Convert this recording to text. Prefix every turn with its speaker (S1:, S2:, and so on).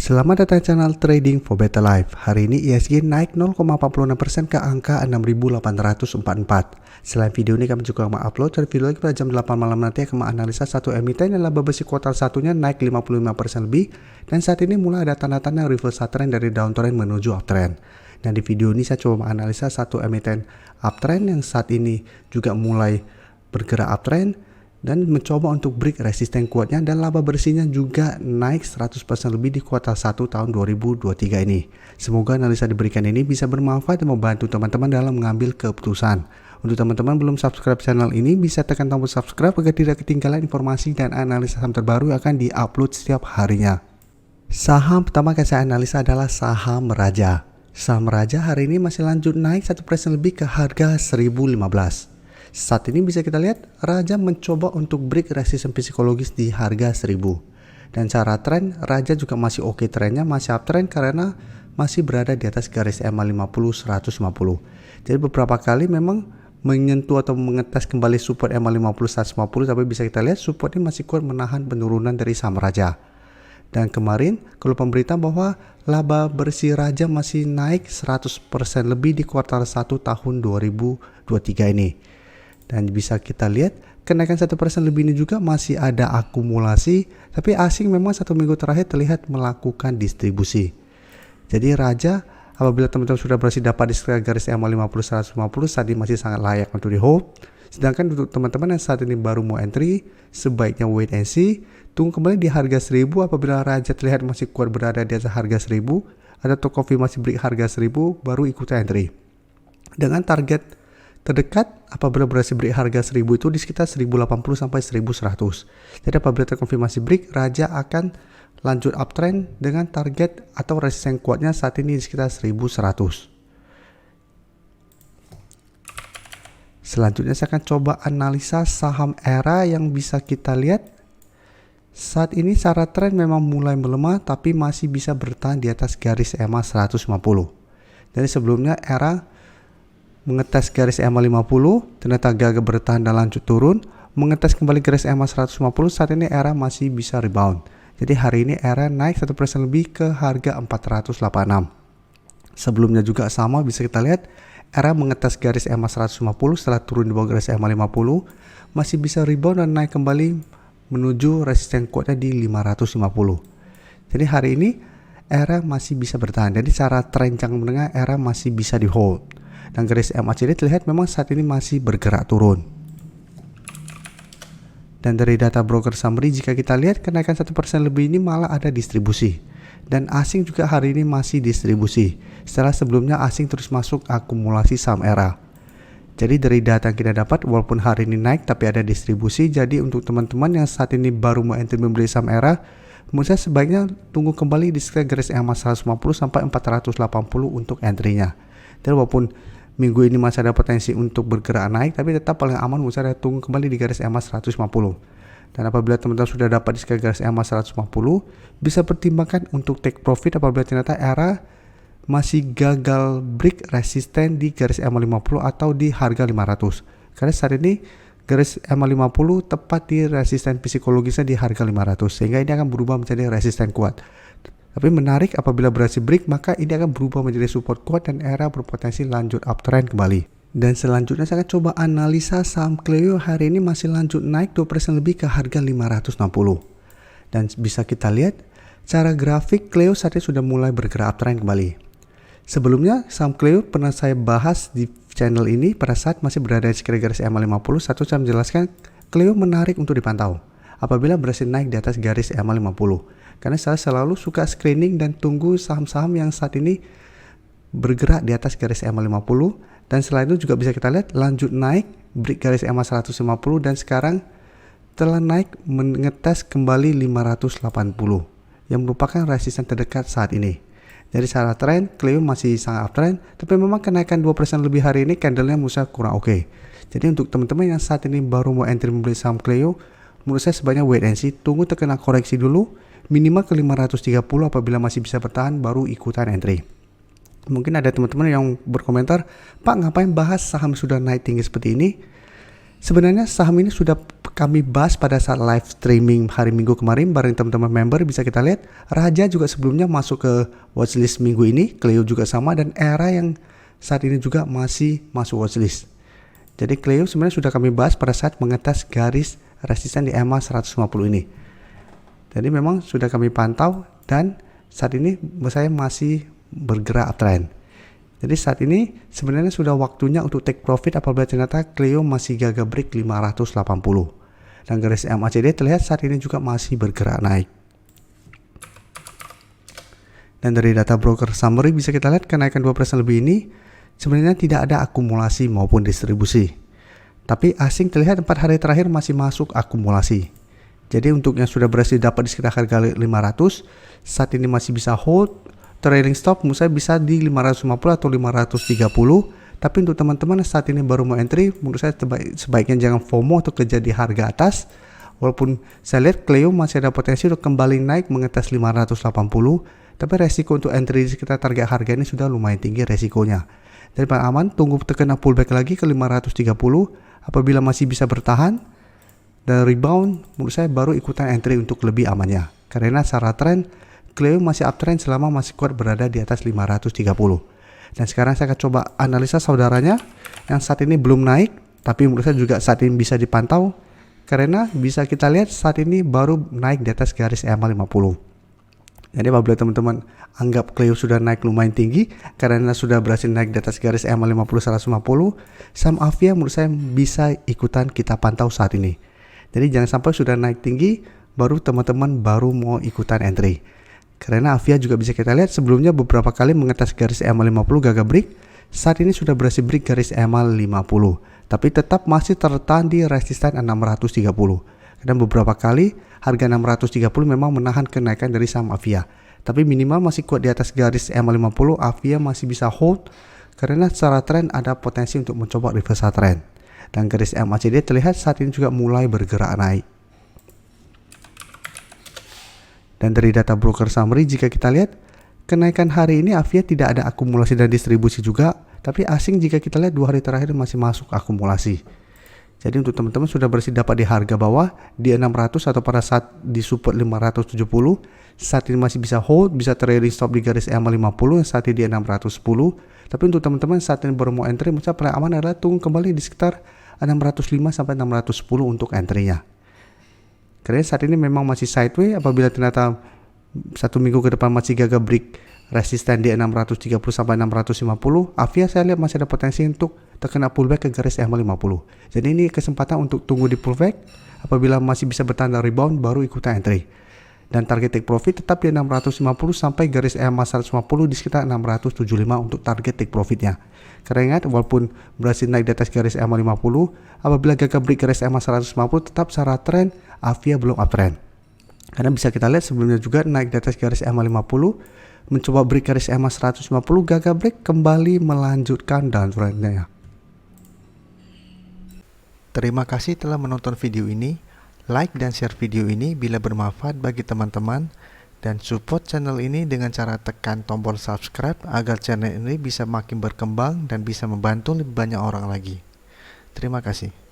S1: Selamat datang channel Trading for Better Life. Hari ini ISG naik 0,46% ke angka 6.844. Selain video ini kami juga mengupload video lagi pada jam 8 malam nanti akan menganalisa satu emiten yang laba bersih kuartal satunya naik 55% lebih, dan saat ini mulai ada tanda-tanda reversal trend dari downtrend menuju uptrend. Dan di video ini saya coba menganalisa satu emiten uptrend yang saat ini juga mulai bergerak uptrend dan mencoba untuk break resisten kuatnya, dan laba bersihnya juga naik 100% lebih di kuartal 1 tahun 2023 ini. Semoga analisa diberikan ini bisa bermanfaat dan membantu teman-teman dalam mengambil keputusan. Untuk teman-teman belum subscribe channel ini, bisa tekan tombol subscribe agar tidak ketinggalan informasi dan analisa saham terbaru yang akan diupload setiap harinya. Saham pertama yang saya analisa adalah saham Raja. Saham Raja hari ini masih lanjut naik 1% lebih ke harga 1015. Saat ini bisa kita lihat Raja mencoba untuk break resisten psikologis di harga 1000. Dan cara tren Raja juga masih oke, trennya masih uptrend karena masih berada di atas garis EMA 50 150. Jadi beberapa kali memang menyentuh atau mengetes kembali support EMA 50 150, tapi bisa kita lihat support ini masih kuat menahan penurunan dari saham Raja. Dan kemarin kalau pemberitahuan bahwa laba bersih Raja masih naik 100% lebih di kuartal 1 tahun 2023 ini. Dan bisa kita lihat kenaikan 1% lebih ini juga masih ada akumulasi, tapi asing memang satu minggu terakhir terlihat melakukan distribusi. Jadi Raja apabila teman-teman sudah berhasil dapat di sekitar garis EMA 50 150, saat ini masih sangat layak untuk di hold. Sedangkan untuk teman-teman yang saat ini baru mau entry, sebaiknya wait and see, tunggu kembali di harga 1000. Apabila Raja terlihat masih kuat berada di atas harga 1000 atau konfirmasi break harga 1000, baru ikut entry. Dengan target terdekat apabila berhasil break harga 1000 itu di sekitar 1080 sampai 1100. Jadi apabila terkonfirmasi break, Raja akan lanjut uptrend dengan target atau resisten kuatnya saat ini di sekitar 1100. Selanjutnya saya akan coba analisa saham Era yang bisa kita lihat saat ini secara tren memang mulai melemah tapi masih bisa bertahan di atas garis EMA 150. Jadi sebelumnya Era mengetes garis EMA 50, ternyata gagal bertahan dan lanjut turun, mengetes kembali garis EMA 150, saat ini Era masih bisa rebound. Jadi hari ini Era naik 1% lebih ke harga 486. Sebelumnya juga sama, bisa kita lihat Era mengetes garis EMA 150 setelah turun di bawah garis EMA 50, masih bisa rebound dan naik kembali menuju resisten kuatnya di 550. Jadi hari ini Era masih bisa bertahan. Jadi secara tren jangka menengah Era masih bisa di hold. Dan garis MACD terlihat memang saat ini masih bergerak turun. Dan dari data broker summary jika kita lihat kenaikan 1% lebih ini malah ada distribusi. Dan asing juga hari ini masih distribusi. Setelah sebelumnya asing terus masuk akumulasi saham Era. Jadi dari data yang kita dapat walaupun hari ini naik tapi ada distribusi. Jadi untuk teman-teman yang saat ini baru mau entry membeli saham Era, menurut saya sebaiknya tunggu kembali di sekitar garis EMA 150 sampai 480 untuk entry-nya. Dan walaupun minggu ini masih ada potensi untuk bergerak naik, tapi tetap paling aman menurut saya tunggu kembali di garis EMA 150. Dan apabila teman-teman sudah dapat di sekitar garis EMA 150, bisa pertimbangkan untuk take profit apabila ternyata Era masih gagal break resisten di garis EMA 50 atau di harga 500. Karena saat ini garis EMA 50 tepat di resisten psikologisnya di harga 500, sehingga ini akan berubah menjadi resisten kuat. Tapi menarik apabila berhasil break, maka ini akan berubah menjadi support kuat dan Era berpotensi lanjut uptrend kembali. Dan selanjutnya saya akan coba analisa saham Cleo hari ini masih lanjut naik 2% lebih ke harga 560. Dan bisa kita lihat secara grafik Cleo saat ini sudah mulai bergerak uptrend kembali. Sebelumnya saham Cleo pernah saya bahas di channel ini pada saat masih berada di sekitar garis EMA 50. Saya menjelaskan Cleo menarik untuk dipantau apabila berhasil naik di atas garis EMA 50. Karena saya selalu suka screening dan tunggu saham-saham yang saat ini bergerak di atas garis EMA 50. Dan selain itu juga bisa kita lihat lanjut naik break garis EMA 150 dan sekarang telah naik mengetes kembali 580 yang merupakan resisten terdekat saat ini. Jadi secara tren Cleo masih sangat uptrend, tapi memang kenaikan 2% lebih hari ini candlenya menurut saya kurang oke. Jadi untuk teman-teman yang saat ini baru mau entry membeli saham Cleo, menurut saya sebaiknya wait and see, tunggu terkena koreksi dulu minimal ke 530, apabila masih bisa bertahan baru ikutan entry. Mungkin ada teman-teman yang berkomentar, Pak ngapain bahas saham sudah naik tinggi seperti ini? Sebenarnya saham ini sudah kami bahas pada saat live streaming hari Minggu kemarin bareng teman-teman member. Bisa kita lihat Raja juga sebelumnya masuk ke watchlist minggu ini, Cleo juga sama, dan Era yang saat ini juga masih masuk watchlist. Jadi Cleo sebenarnya sudah kami bahas pada saat mengetes garis resisten di EMA 150 ini. Jadi memang sudah kami pantau dan saat ini saya masih bergerak uptrend. Jadi saat ini sebenarnya sudah waktunya untuk take profit apabila ternyata Cleo masih gagal break 580. Dan garis MACD terlihat saat ini juga masih bergerak naik. Dan dari data broker summary bisa kita lihat kenaikan 2% lebih ini sebenarnya tidak ada akumulasi maupun distribusi. Tapi asing terlihat 4 hari terakhir masih masuk akumulasi. Jadi untuk yang sudah berhasil dapat di sekitar harga 500, saat ini masih bisa hold. Trailing stop menurut saya bisa di 550 atau 530. Tapi untuk teman-teman saat ini baru mau entry, menurut saya sebaiknya jangan FOMO atau kejar di harga atas. Walaupun saya lihat Cleo masih ada potensi untuk kembali naik mengetes 580, tapi resiko untuk entry di sekitar target harga ini sudah lumayan tinggi resikonya. Jadi paling aman tunggu terkena pullback lagi ke 530. Apabila masih bisa bertahan dan rebound, menurut saya baru ikutan entry untuk lebih amannya. Karena secara tren Cleo masih uptrend selama masih kuat berada di atas 530. Dan sekarang saya akan coba analisa saudaranya yang saat ini belum naik, tapi menurut saya juga saat ini bisa dipantau karena bisa kita lihat saat ini baru naik di atas garis EMA 50. Jadi apabila teman-teman anggap Cleo sudah naik lumayan tinggi karena sudah berhasil naik di atas garis EMA 50 150, saham Avia menurut saya bisa ikutan kita pantau saat ini. Jadi jangan sampai sudah naik tinggi baru teman-teman baru mau ikutan entry. Karena Avia juga bisa kita lihat sebelumnya beberapa kali mengetes garis EMA 50 gagal break. Saat ini sudah berhasil break garis EMA 50, tapi tetap masih tertahan di resisten 630. Dan beberapa kali harga 630 memang menahan kenaikan dari saham Avia. Tapi minimal masih kuat di atas garis EMA 50, Avia masih bisa hold karena secara tren ada potensi untuk mencoba reversal trend. Dan garis MACD terlihat saat ini juga mulai bergerak naik. Dan dari data broker summary jika kita lihat kenaikan hari ini Avia tidak ada akumulasi dan distribusi juga, tapi asing jika kita lihat 2 hari terakhir masih masuk akumulasi. Jadi untuk teman-teman sudah berhasil dapat di harga bawah di 600 atau pada saat di support 570, saat ini masih bisa hold, bisa trailing stop di garis EMA 50 yang saat ini di 610. Tapi untuk teman-teman saat ini baru mau entry, menurut saya paling aman adalah tunggu kembali di sekitar 605 sampai 610 untuk entry-nya. Karena saat ini memang masih sideways, apabila ternyata 1 minggu ke depan masih gagal break resisten di 630 sampai 650, Avia saya lihat masih ada potensi untuk terkena pullback ke garis EMA 50. Jadi ini kesempatan untuk tunggu di pullback, apabila masih bisa bertahan dan rebound baru ikutan entry. Dan target take profit tetap di 650 sampai garis EMA 150 di sekitar 675 untuk target take profitnya. Karena ingat walaupun berhasil naik di atas garis EMA 50, apabila gagal break garis EMA 150 tetap secara tren Avia belum uptrend. Karena bisa kita lihat sebelumnya juga naik di atas garis EMA 50, mencoba break garis EMA 150, gagal break kembali melanjutkan downtrendnya. Terima kasih telah menonton video ini. Like dan share video ini bila bermanfaat bagi teman-teman, dan support channel ini dengan cara tekan tombol subscribe agar channel ini bisa makin berkembang dan bisa membantu lebih banyak orang lagi. Terima kasih.